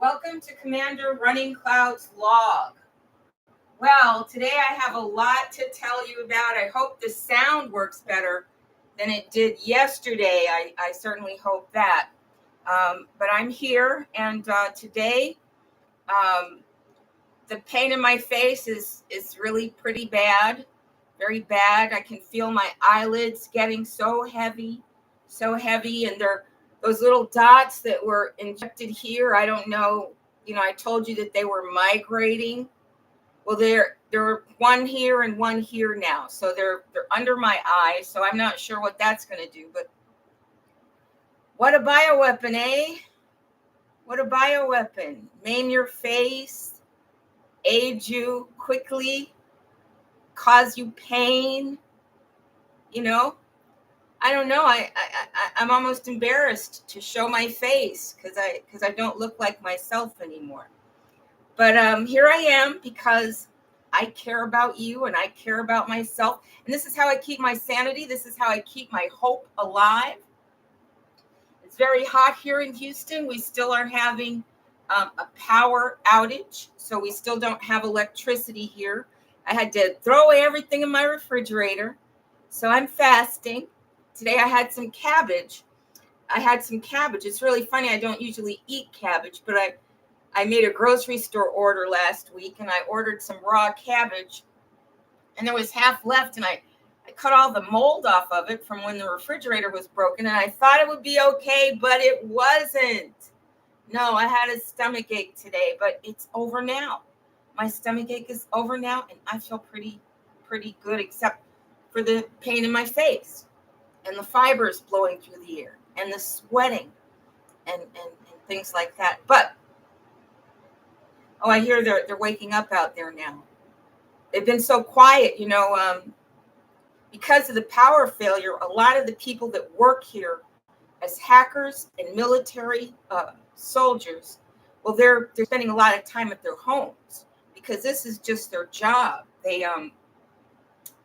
Welcome to Commander Runningcloud's log. Well, today I have a lot to tell you about. I hope the sound works better than it did yesterday. I certainly hope that. But I'm here, and today the pain in my face is really pretty bad, very bad. I can feel my eyelids getting so heavy, and they're those little dots that were injected here. I don't know. I told you that they were migrating. Well, there are one here and one here now, so they're under my eye. So I'm not sure what that's going to do. But what a bioweapon, eh? What a bioweapon! Maim your face, age you quickly, cause you pain. I don't know. I'm almost embarrassed to show my face because I don't look like myself anymore. But here I am because I care about you and I care about myself. And this is how I keep my sanity. This is how I keep my hope alive. It's very hot here in Houston. We still are having a power outage, so we still don't have electricity here. I had to throw away everything in my refrigerator, so I'm fasting. Today I had some cabbage. It's really funny. I don't usually eat cabbage, but I made a grocery store order last week, and I ordered some raw cabbage, and there was half left, and I cut all the mold off of it from when the refrigerator was broken, and I thought it would be okay, but it wasn't. No, I had a stomach ache today, but it's over now. My stomach ache is over now, and I feel pretty good, except for the pain in my face and the fibers blowing through the air and the sweating and things like that. But I hear they're waking up out there now. They've been so quiet, because of the power failure. A lot of the people that work here as hackers and military soldiers, well, they're spending a lot of time at their homes because this is just their job. They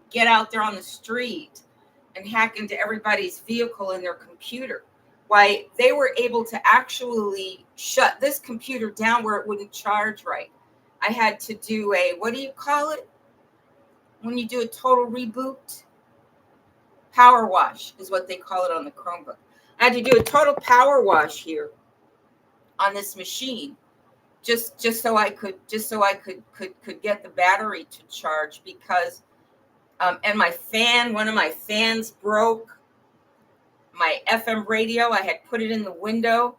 get out there on the street and hack into everybody's vehicle and their computer. Why, they were able to actually shut this computer down where it wouldn't charge right. I had to do what do you call it when you do a total reboot? Power wash is what they call it on the Chromebook. I had to do a total power wash here on this machine, just so I could get the battery to charge, because and one of my fans broke. My FM radio, I had put it in the window,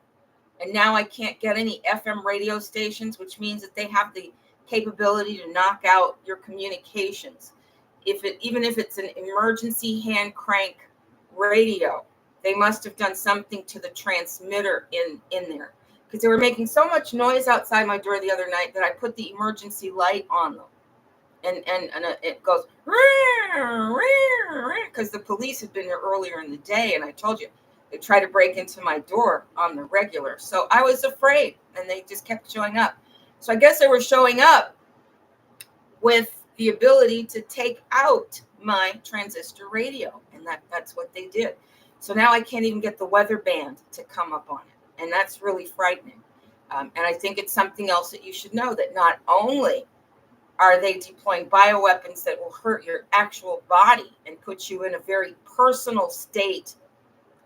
and now I can't get any FM radio stations, which means that they have the capability to knock out your communications. Even if it's an emergency hand crank radio, they must have done something to the transmitter in there, because they were making so much noise outside my door the other night that I put the emergency light on them, and it goes because the police had been there earlier in the day, and I told you they tried to break into my door on the regular. So I was afraid, and they just kept showing up. So I guess they were showing up with the ability to take out my transistor radio, and that's what they did. So now I can't even get the weather band to come up on it, and that's really frightening. And I think it's something else that you should know, that not only are they deploying bioweapons that will hurt your actual body and put you in a very personal state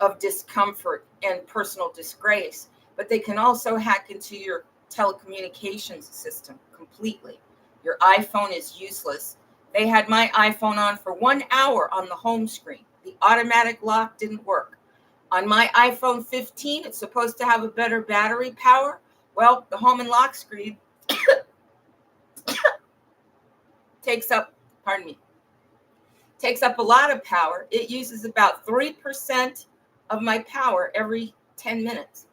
of discomfort and personal disgrace, but they can also hack into your telecommunications system completely. Your iPhone is useless. They had my iPhone on for 1 hour on the home screen. The automatic lock didn't work. On my iPhone 15, it's supposed to have a better battery power. Well, the home and lock screen takes up a lot of power. It uses about 3% of my power every 10 minutes.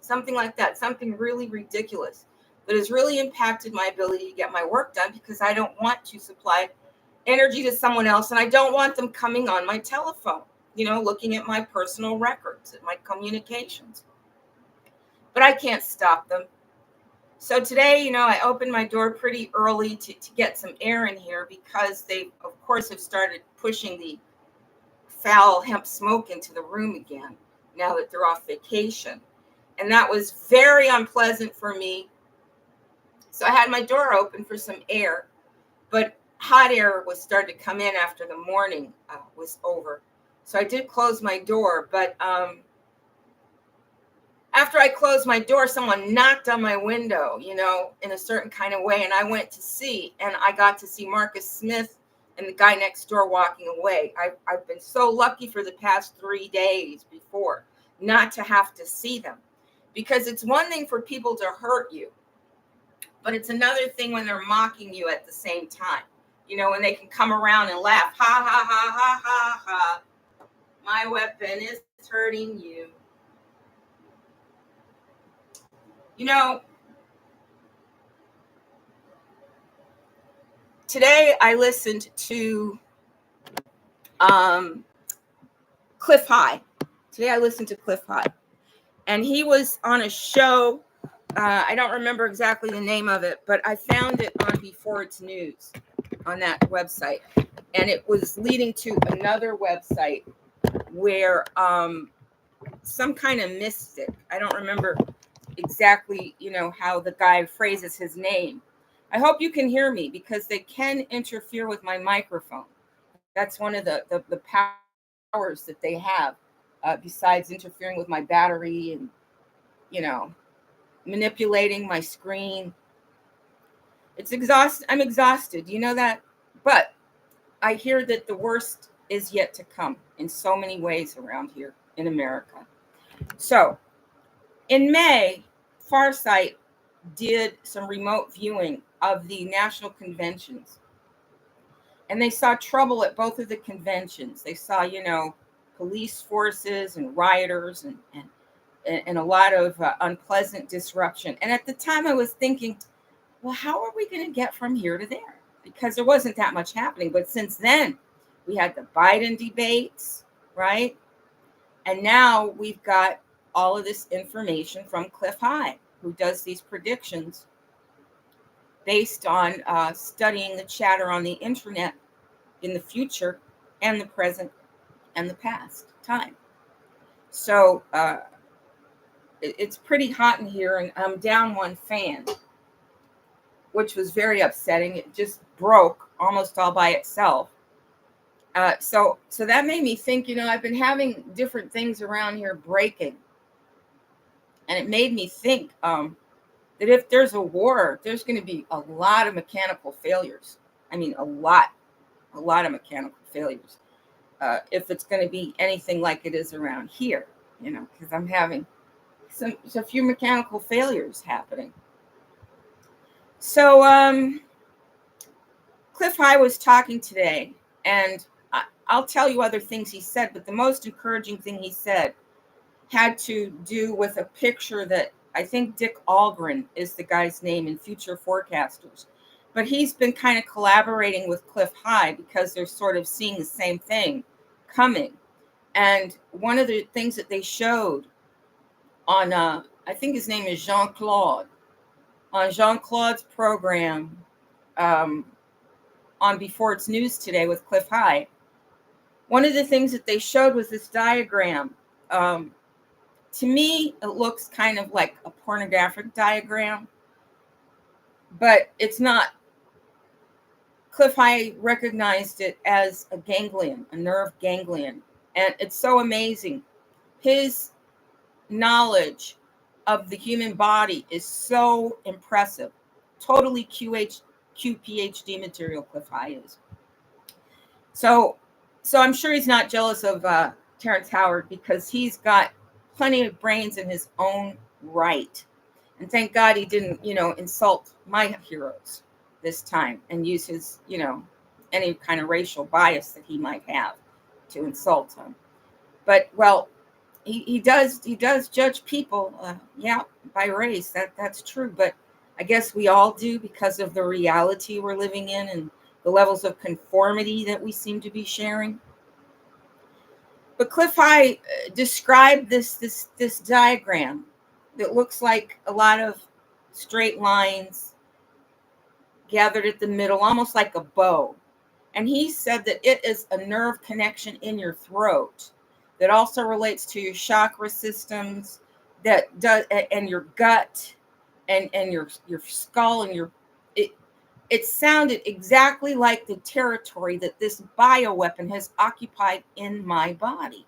Something like that, something really ridiculous that has really impacted my ability to get my work done, because I don't want to supply energy to someone else, and I don't want them coming on my telephone, looking at my personal records, at my communications. But I can't stop them. So today, I opened my door pretty early to get some air in here, because they, of course, have started pushing the foul hemp smoke into the room again now that they're off vacation. And that was very unpleasant for me. So I had my door open for some air, but hot air was starting to come in after the morning was over. So I did close my door, but after I closed my door, someone knocked on my window, in a certain kind of way. And I went to see, and I got to see Marcus Smith and the guy next door walking away. I've been so lucky for the past 3 days before not to have to see them, because it's one thing for people to hurt you, but it's another thing when they're mocking you at the same time. When they can come around and laugh, ha, ha, ha, ha, ha, ha. My weapon is hurting you. Today I listened to Cliff High. And he was on a show. I don't remember exactly the name of it, but I found it on Before It's News on that website. And it was leading to another website where some kind of mystic, I don't remember exactly, how the guy phrases his name. I hope you can hear me, because they can interfere with my microphone. That's one of the powers that they have, besides interfering with my battery and, manipulating my screen. I'm exhausted. You know that? But I hear that the worst is yet to come in so many ways around here in America. So in May, Farsight did some remote viewing of the national conventions. And they saw trouble at both of the conventions. They saw, police forces and rioters and a lot of unpleasant disruption. And at the time I was thinking, well, how are we going to get from here to there? Because there wasn't that much happening. But since then, we had the Biden debates, right? And now we've got all of this information from Cliff High, who does these predictions based on studying the chatter on the internet in the future and the present and the past time. So it's pretty hot in here, and I'm down one fan, which was very upsetting. It just broke almost all by itself. So that made me think, I've been having different things around here breaking. And it made me think that if there's a war, there's going to be a lot of mechanical failures. I mean, a lot of mechanical failures. If it's going to be anything like it is around here, because I'm having a few mechanical failures happening. So Cliff High was talking today, and I'll tell you other things he said, but the most encouraging thing he said had to do with a picture that I think Dick Algren is the guy's name in Future Forecasters. But he's been kind of collaborating with Cliff High because they're sort of seeing the same thing coming. And one of the things that they showed on, I think his name is Jean-Claude, on Jean-Claude's program on Before It's News today with Cliff High, one of the things that they showed was this diagram. To me, it looks kind of like a pornographic diagram, but it's not. Cliff High recognized it as a ganglion, a nerve ganglion. And it's so amazing. His knowledge of the human body is so impressive. Totally QPhD material, Cliff High is. So I'm sure he's not jealous of Terrence Howard, because he's got plenty of brains in his own right. And thank God he didn't, insult my heroes this time and use his, any kind of racial bias that he might have to insult him. But, well, he does judge people, by race. That's true. But I guess we all do, because of the reality we're living in and the levels of conformity that we seem to be sharing. But Cliff High described this diagram that looks like a lot of straight lines gathered at the middle, almost like a bow. And he said that it is a nerve connection in your throat that also relates to your chakra systems, that does, and your gut and your skull and it sounded exactly like the territory that this bioweapon has occupied in my body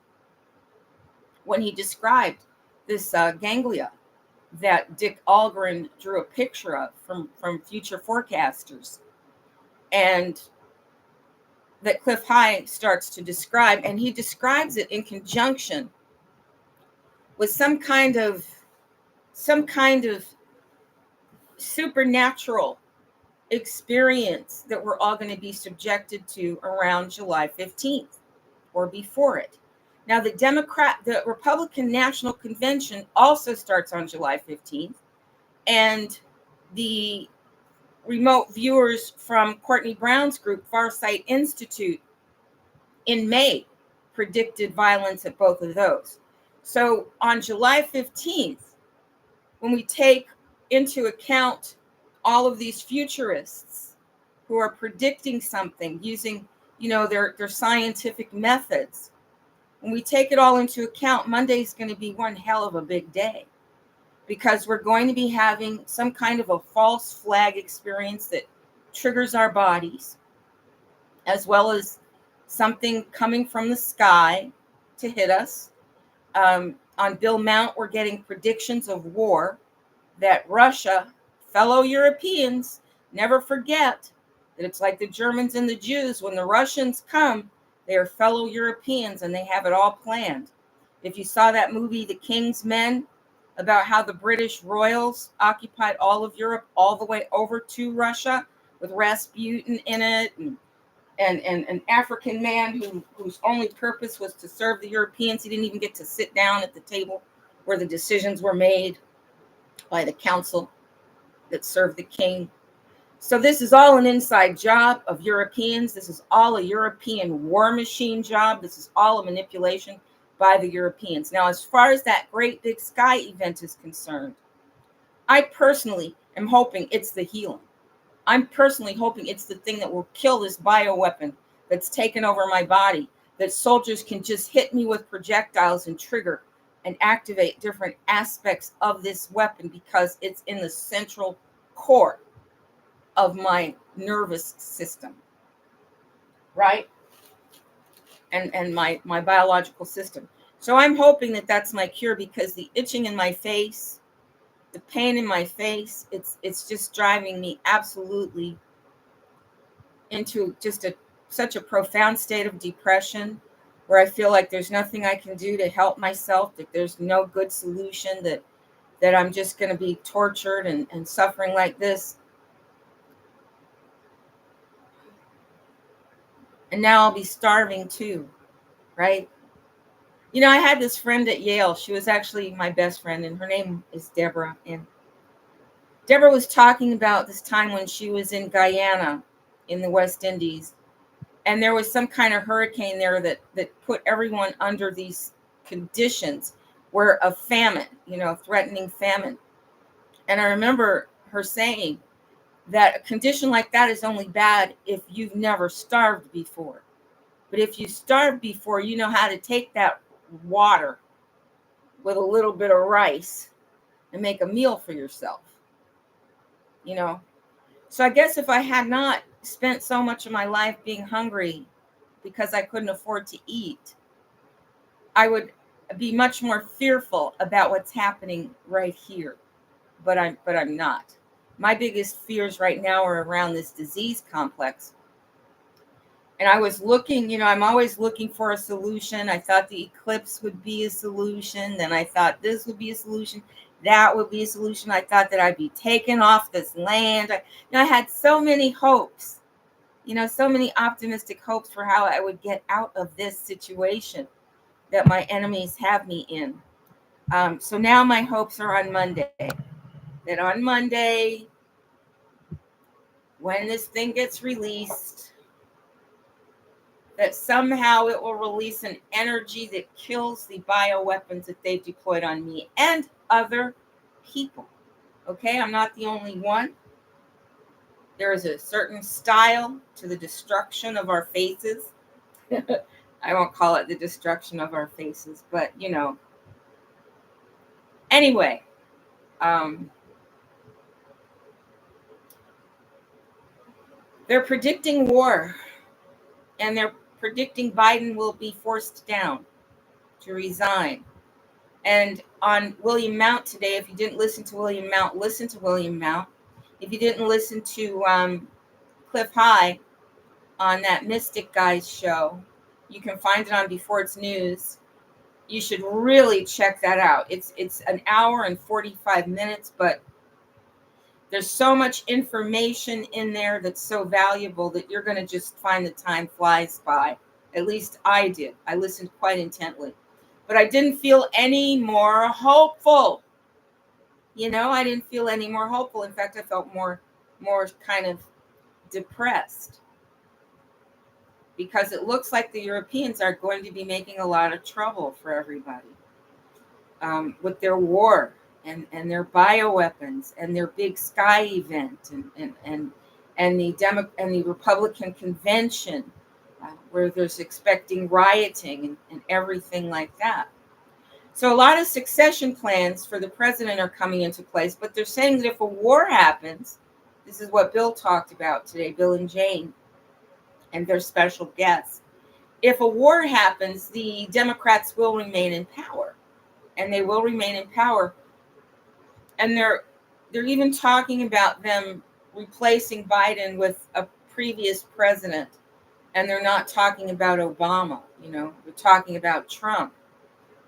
when he described this ganglia that Dick Algren drew a picture of from future forecasters, and that Cliff High starts to describe, and he describes it in conjunction with some kind of supernatural experience that we're all going to be subjected to around July 15th or before it. Now, the Republican National Convention also starts on July 15th, and the remote viewers from Courtney Brown's group, Farsight Institute, in May predicted violence at both of those. So on July 15th, when we take into account all of these futurists who are predicting something using, their scientific methods, when we take it all into account, Monday is going to be one hell of a big day, because we're going to be having some kind of a false flag experience that triggers our bodies, as well as something coming from the sky to hit us. On Bill Mount, we're getting predictions of war, that Russia, fellow Europeans, never forget that it's like the Germans and the Jews. When the Russians come, they are fellow Europeans and they have it all planned. If you saw that movie, The King's Men, about how the British royals occupied all of Europe all the way over to Russia, with Rasputin in it, and an African man whose only purpose was to serve the Europeans. He didn't even get to sit down at the table where the decisions were made by the council that served the king. So this is all an inside job of Europeans. This is all a European war machine job. This is all a manipulation by the Europeans. Now, as far as that great big sky event is concerned, I personally am hoping it's the healing. I'm personally hoping it's the thing that will kill this bioweapon that's taken over my body, that soldiers can just hit me with projectiles and trigger and activate different aspects of this weapon, because it's in the central core of my nervous system, right? And my biological system. So I'm hoping that that's my cure, because the itching in my face, the pain in my face, it's just driving me absolutely into just such a profound state of depression, where I feel like there's nothing I can do to help myself, that there's no good solution, that I'm just going to be tortured and suffering like this. And now I'll be starving too, right? I had this friend at Yale. She was actually my best friend, and her name is Deborah. And Deborah was talking about this time when she was in Guyana in the West Indies, and there was some kind of hurricane there that put everyone under these conditions where a famine, threatening famine. And I remember her saying that a condition like that is only bad if you've never starved before. But if you starved before, you know how to take that water with a little bit of rice and make a meal for yourself. So I guess if I had not spent so much of my life being hungry because I couldn't afford to eat, I would be much more fearful about what's happening right here. But I'm not. My biggest fears right now are around this disease complex. And I was looking, I'm always looking for a solution. I thought the eclipse would be a solution. Then I thought this would be a solution. That would be a solution. I thought that I'd be taken off this land. I had so many hopes, so many optimistic hopes for how I would get out of this situation that my enemies have me in. So now my hopes are on Monday. That on Monday, when this thing gets released, that somehow it will release an energy that kills the bioweapons that they've deployed on me and other people. Okay, I'm not the only one. There is a certain style to the destruction of our faces. I won't call it the destruction of our faces, but Anyway, they're predicting war, and they're predicting Biden will be forced down to resign. And on William Mount today, if you didn't listen to William Mount, listen to William Mount. If you didn't listen to Cliff High on that Mystic Guys show, you can find it on Before It's News. You should really check that out. It's an hour and 45 minutes, but there's so much information in there that's so valuable that you're going to just find the time flies by. At least I did. I listened quite intently. But I didn't feel any more hopeful. I didn't feel any more hopeful. In fact, I felt more kind of depressed, because it looks like the Europeans are going to be making a lot of trouble for everybody with their war and their bioweapons and their big sky event and the Republican convention where there's expecting rioting and everything like that. So a lot of succession plans for the president are coming into place, but they're saying that if a war happens, this is what Bill talked about today, Bill and Jane and their special guests. If a war happens, the Democrats will remain in power, and they will remain in power. And they're even talking about them replacing Biden with a previous president. And they're not talking about Obama, they're talking about Trump.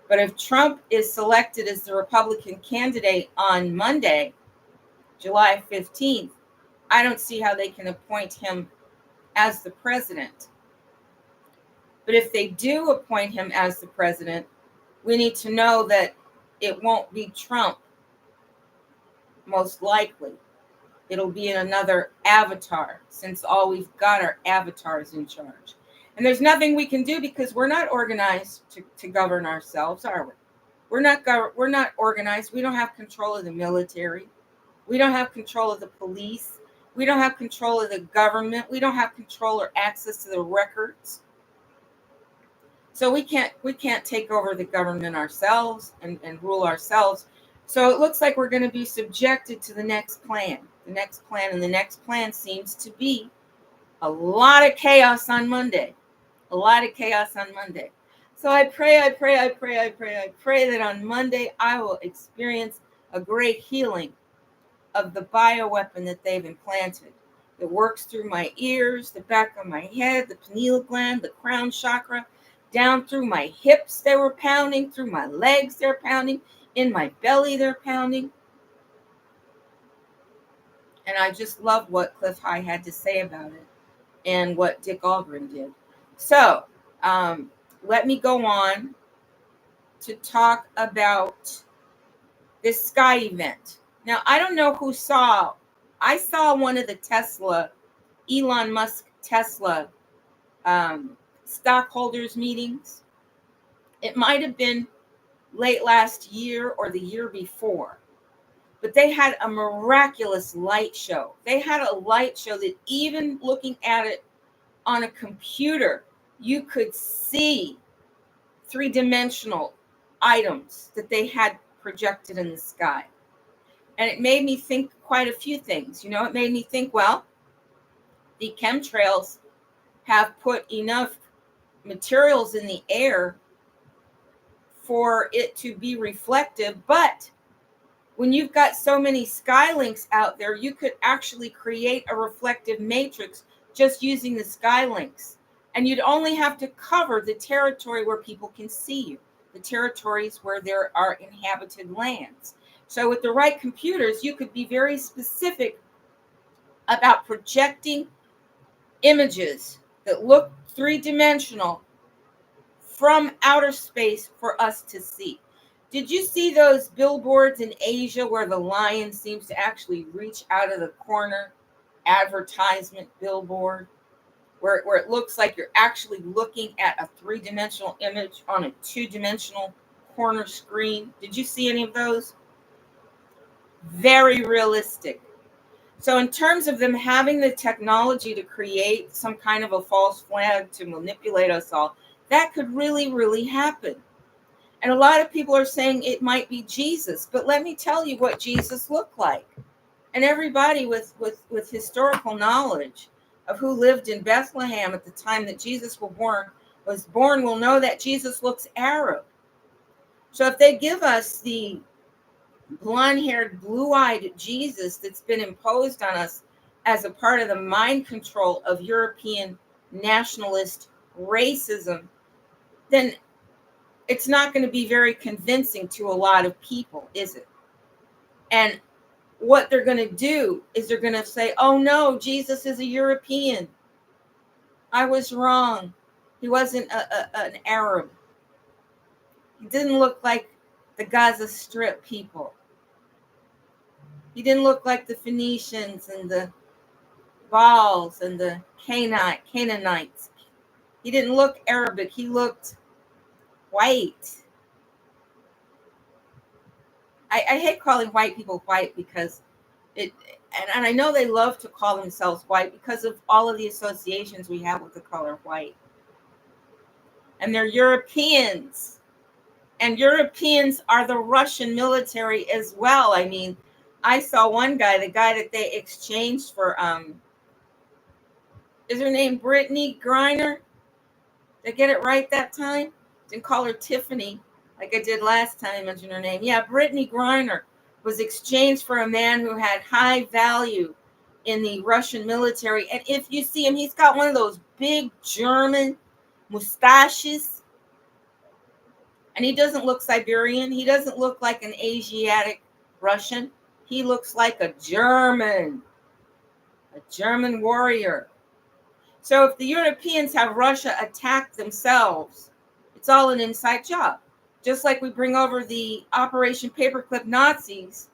But if Trump is selected as the Republican candidate on Monday, July 15th, I don't see how they can appoint him as the president. But if they do appoint him as the president, we need to know that it won't be Trump, most likely. It'll be another avatar, since all we've got are avatars in charge. And there's nothing we can do because we're not organized to govern ourselves, are we? We're not organized. We don't have control of the military. We don't have control of the police. We don't have control of the government. We don't have control or access to the records. So we can't take over the government ourselves and rule ourselves. So it looks like we're going to be subjected to the next plan. And the next plan seems to be a lot of chaos on Monday. A lot of chaos on Monday. So I pray that on Monday I will experience a great healing of the bioweapon that they've implanted. It works through my ears, the back of my head, the pineal gland, the crown chakra, down through my hips they were pounding, through my legs they're pounding, in my belly they're pounding. And I just love what Cliff High had to say about it and what Dick Algren did. So let me go on to talk about this sky event. Now, I don't know who saw. I saw one of the Elon Musk Tesla stockholders meetings. It might have been late last year or the year before. But they had a miraculous light show. They had a light show that even looking at it on a computer, you could see three-dimensional items that they had projected in the sky. And it made me think quite a few things. It made me think, well, the chemtrails have put enough materials in the air for it to be reflective, but when you've got so many skylinks out there, you could actually create a reflective matrix just using the skylinks. And you'd only have to cover the territory where people can see you, the territories where there are inhabited lands. So with the right computers, you could be very specific about projecting images that look three-dimensional from outer space for us to see. Did you see those billboards in Asia where the lion seems to actually reach out of the corner? Advertisement billboard where it looks like you're actually looking at a three-dimensional image on a two-dimensional corner screen. Did you see any of those? Very realistic. So in terms of them having the technology to create some kind of a false flag to manipulate us all, that could really, really happen. And a lot of people are saying it might be Jesus, but let me tell you what Jesus looked like. And everybody with historical knowledge of who lived in Bethlehem at the time that Jesus was born will know that Jesus looks Arab. So if they give us the blonde-haired, blue-eyed Jesus that's been imposed on us as a part of the mind control of European nationalist racism, then it's not going to be very convincing to a lot of people, is it? And what they're going to do is they're going to say, oh no, Jesus is a European. I was wrong. He wasn't an Arab. He didn't look like the Gaza Strip people. He didn't look like the Phoenicians and the Gauls and the Canaanites. He didn't look Arabic. He looked white. I hate calling white people white because and I know they love to call themselves white because of all of the associations we have with the color white. And they're Europeans. And Europeans are the Russian military as well. I mean, I saw one guy, the guy that they exchanged for, is her name Brittany Griner? Did I get it right that time? Didn't call her Tiffany like I did last time I mentioned her name. Yeah, Brittany Griner was exchanged for a man who had high value in the Russian military. And if you see him, he's got one of those big German mustaches. And he doesn't look Siberian. He doesn't look like an Asiatic Russian. He looks like a German warrior. So if the Europeans have Russia attack themselves, it's all an inside job. Just like we bring over the Operation Paperclip Nazis,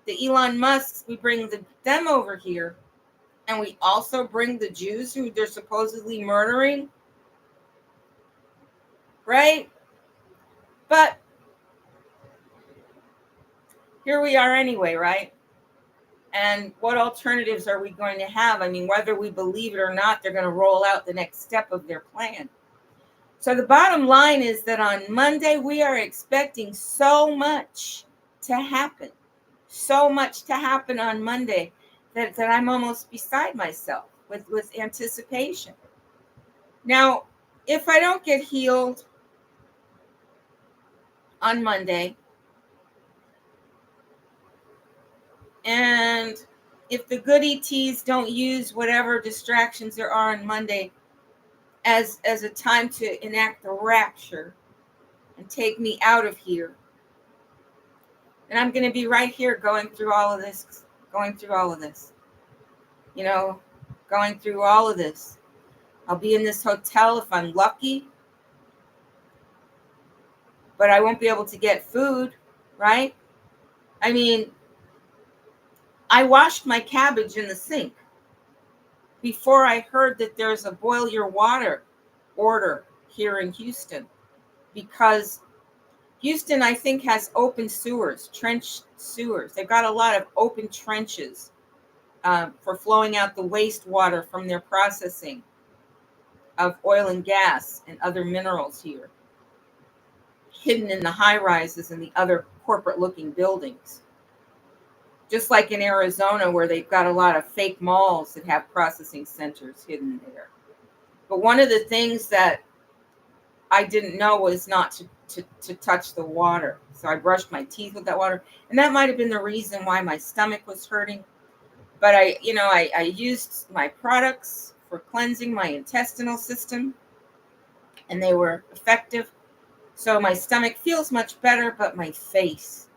the Elon Musks, we bring them over here. And we also bring the Jews who they're supposedly murdering. Right? But here we are anyway, right? And what alternatives are we going to have? I mean, whether we believe it or not, they're going to roll out the next step of their plan. So the bottom line is that on Monday, we are expecting so much to happen. So much to happen on Monday that I'm almost beside myself with anticipation. Now, if I don't get healed on Monday, and if the good ETs don't use whatever distractions there are on Monday as a time to enact the rapture and take me out of here, and I'm going to be right here going through all of this, you know, going through all of this. I'll be in this hotel if I'm lucky, but I won't be able to get food, right? I mean, I washed my cabbage in the sink before I heard that there's a boil your water order here in Houston, because Houston, I think, has open sewers, trench sewers. They've got a lot of open trenches for flowing out the wastewater from their processing of oil and gas and other minerals here, hidden in the high rises and the other corporate looking buildings. Just like in Arizona, where they've got a lot of fake malls that have processing centers hidden there. But one of the things that I didn't know was not to touch the water. So I brushed my teeth with that water. And that might have been the reason why my stomach was hurting. But I used my products for cleansing my intestinal system, and they were effective. So my stomach feels much better, but my face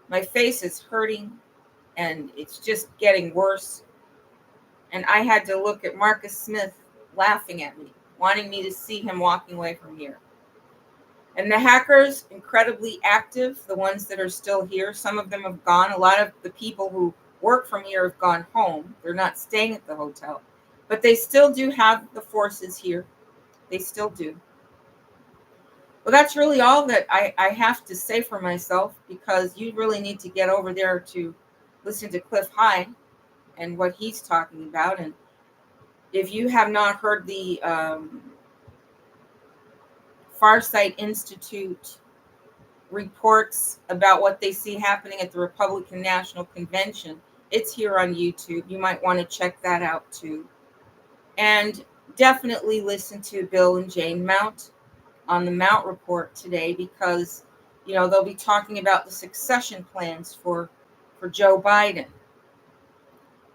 is hurting, and it's just getting worse. And I had to look at Marcus Smith laughing at me, wanting me to see him walking away from here. And the hackers, incredibly active, the ones that are still here. Some of them have gone. A lot of the people who work from here have gone home. They're not staying at the hotel. But they still do have the forces here. They still do. Well, that's really all that I have to say for myself, because you really need to get over there to listen to Cliff High and what he's talking about. And if you have not heard the Farsight Institute reports about what they see happening at the Republican National Convention. It's here on YouTube. You might want to check that out too. And definitely listen to Bill and Jane Mount on the Mount Report today, because they'll be talking about the succession plans for Joe Biden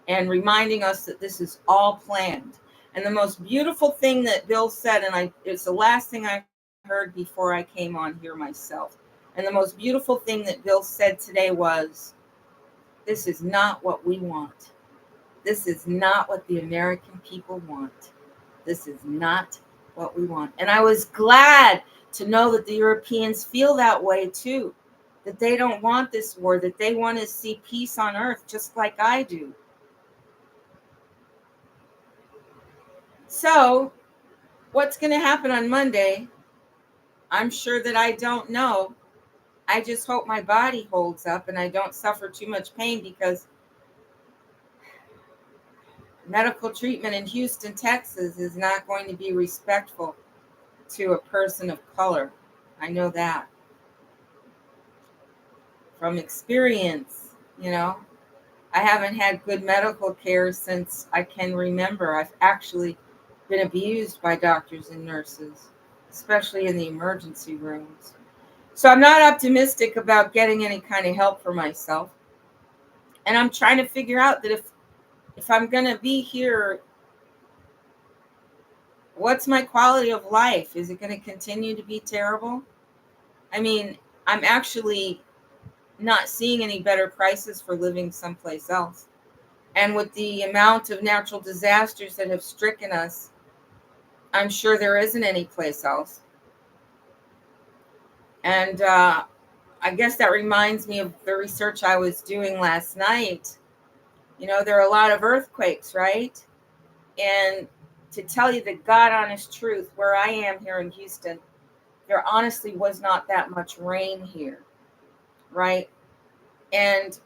and reminding us that this is all planned. And the most beautiful thing that Bill said, and it's the last thing I heard before I came on here myself, and the most beautiful thing that Bill said today was, this is not what we want. This is not what the American people want. This is not what we want. And I was glad to know that the Europeans feel that way too, that they don't want this war, that they want to see peace on earth just like I do. So what's going to happen on Monday? I'm sure that I don't know. I just hope my body holds up and I don't suffer too much pain, because medical treatment in Houston, Texas is not going to be respectful to a person of color. I know that from experience. I haven't had good medical care since I can remember. I've actually been abused by doctors and nurses, especially in the emergency rooms. So I'm not optimistic about getting any kind of help for myself. And I'm trying to figure out that if I'm going to be here, what's my quality of life? Is it going to continue to be terrible? I mean, I'm actually not seeing any better prices for living someplace else. And with the amount of natural disasters that have stricken us, I'm sure there isn't any place else. And I guess that reminds me of the research I was doing last night. There are a lot of earthquakes, right? And to tell you the God honest truth, where I am here in Houston, there honestly was not that much rain here, right? And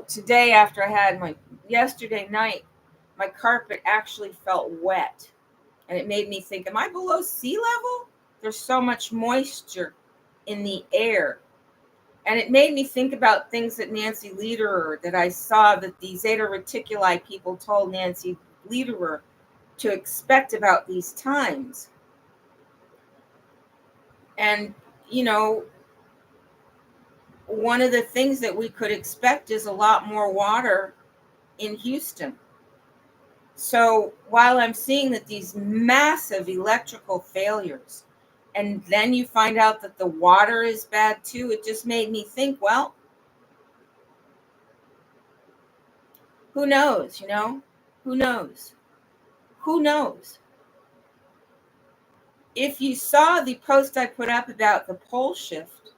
today, after I had yesterday night, my carpet actually felt wet. And it made me think, am I below sea level? There's so much moisture in the air. And it made me think about things that Nancy Lederer, that I saw that the Zeta Reticuli people told Nancy Lederer to expect about these times. And, one of the things that we could expect is a lot more water in Houston. So while I'm seeing that these massive electrical failures, and then you find out that the water is bad too, it just made me think, well, who knows, Who knows? Who knows? If you saw the post I put up about the pole shift,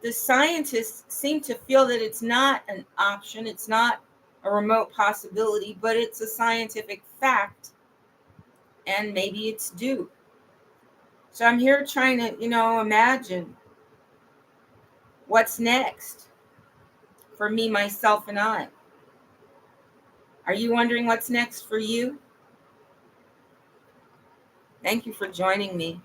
the scientists seem to feel that it's not an option, it's not a remote possibility, but it's a scientific fact, and maybe it's due. So I'm here trying to, imagine what's next for me, myself, and I. Are you wondering what's next for you? Thank you for joining me.